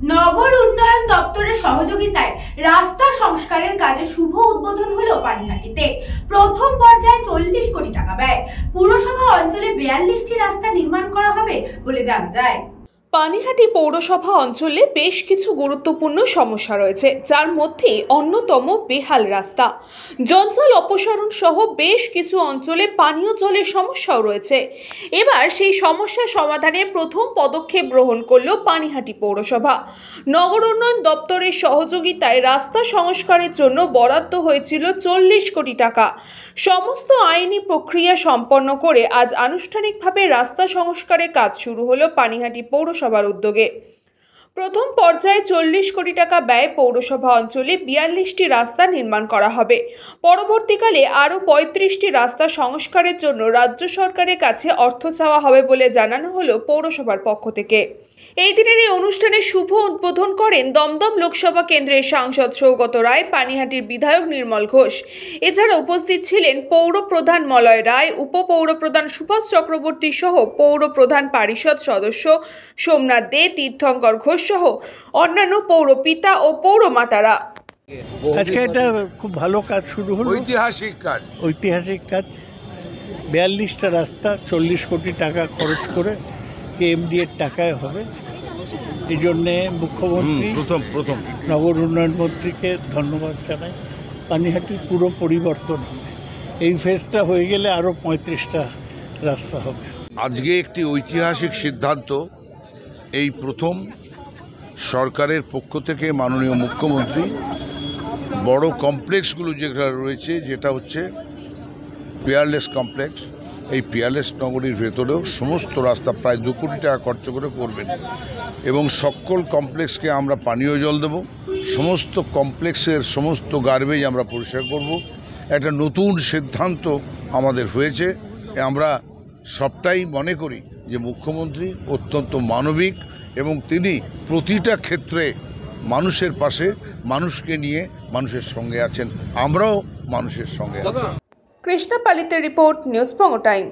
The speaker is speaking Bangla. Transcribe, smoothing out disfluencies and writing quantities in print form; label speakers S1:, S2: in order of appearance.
S1: নগর উন্নয়ন দপ্তরের সহযোগিতায় রাস্তা সংস্কারের কাজে শুভ উদ্বোধন হলো পানিহাটিতে। প্রথম পর্যায়ে 40 কোটি টাকা ব্যয়। পুরসভা অঞ্চলে 42টি রাস্তা নির্মাণ করা হবে বলে জানা যায়।
S2: পানিহাটি পৌরসভা অঞ্চলে বেশ কিছু গুরুত্বপূর্ণ সমস্যা রয়েছে, যার মধ্যে অন্যতম বেহাল রাস্তা, জঞ্জাল অপসারণ সহ বেশ কিছু অঞ্চলে পানীয় জলের সমস্যাও রয়েছে। এবার সেই সমস্যা সমাধানে প্রথম পদক্ষেপ গ্রহণ করল পানিহাটি পৌরসভা। নগর উন্নয়ন দপ্তরের সহযোগিতায় রাস্তা সংস্কারের জন্য বরাদ্দ হয়েছিল 40 কোটি টাকা। সমস্ত আইনি প্রক্রিয়া সম্পন্ন করে আজ আনুষ্ঠানিকভাবে রাস্তা সংস্কারের কাজ শুরু হলো পানিহাটি পৌরসভার উদ্যোগে। প্রথম পর্যায়ে 40 কোটি টাকা ব্যয়ে পৌরসভা অঞ্চলে 42টি রাস্তা নির্মাণ করা হবে। পরবর্তীকালে আরও 35টি রাস্তা সংস্কারের জন্য রাজ্য সরকারের কাছে অর্থ চাওয়া হবে বলে জানানো হলো পৌরসভার পক্ষ থেকে। এই দিনের এই অনুষ্ঠানে শুভ উদ্বোধন করেন দমদম লোকসভা কেন্দ্রের সাংসদ সৌগত রায়, পানিহাটির বিধায়ক নির্মল ঘোষ। এছাড়া উপস্থিত ছিলেন পৌর প্রধান মলয় রায়, উপপৌর প্রধান সুভাষ চক্রবর্তী সহ পৌর প্রধান পরিষদ সদস্য সোমনাথ দে, তীর্থঙ্কর ঘোষ সহ অন্যান্য পৌরপিতা ও পৌরমাতারা।
S3: আজকে এটা খুব ভালো কাজ শুরু হলো, ঐতিহাসিক কাজ। 42টা রাস্তা 40 কোটি টাকা খরচ করে এমডিএর টাকায় হবে। এই জন্যে মুখ্যমন্ত্রী প্রথম নগর উন্নয়ন মন্ত্রীকে ধন্যবাদ জানাই। পানিহাটির পুরো পরিবর্তন হবে। এই ফেজটা হয়ে গেলে আরও 35টা রাস্তা হবে।
S4: আজকে একটি ঐতিহাসিক সিদ্ধান্ত, এই প্রথম সরকারের পক্ষ থেকে মাননীয় মুখ্যমন্ত্রী বড় কমপ্লেক্সগুলো যেটা রয়েছে, যেটা হচ্ছে পিয়ারলেস কমপ্লেক্স, এই পিয়ারলেস নগরীর ভেতরেও সমস্ত রাস্তা প্রায় 2 কোটি টাকা খরচ করে করবেন এবং সকল কমপ্লেক্সকে আমরা পানীয় জল দেব। সমস্ত কমপ্লেক্সের সমস্ত গার্বেজ আমরা পরিষ্কার করব। একটা নতুন সিদ্ধান্ত আমাদের হয়েছে। আমরা সবটাই মনে করি যে মুখ্যমন্ত্রী অত্যন্ত মানবিক এবং তিনি প্রতিটা ক্ষেত্রে মানুষের পাশে, মানুষকে নিয়ে মানুষের সঙ্গে আছেন। আমরাও মানুষের সঙ্গে আছি।
S2: কৃষ্ণা পালিতের রিপোর্ট, নিউজ বঙ্গ টাইম।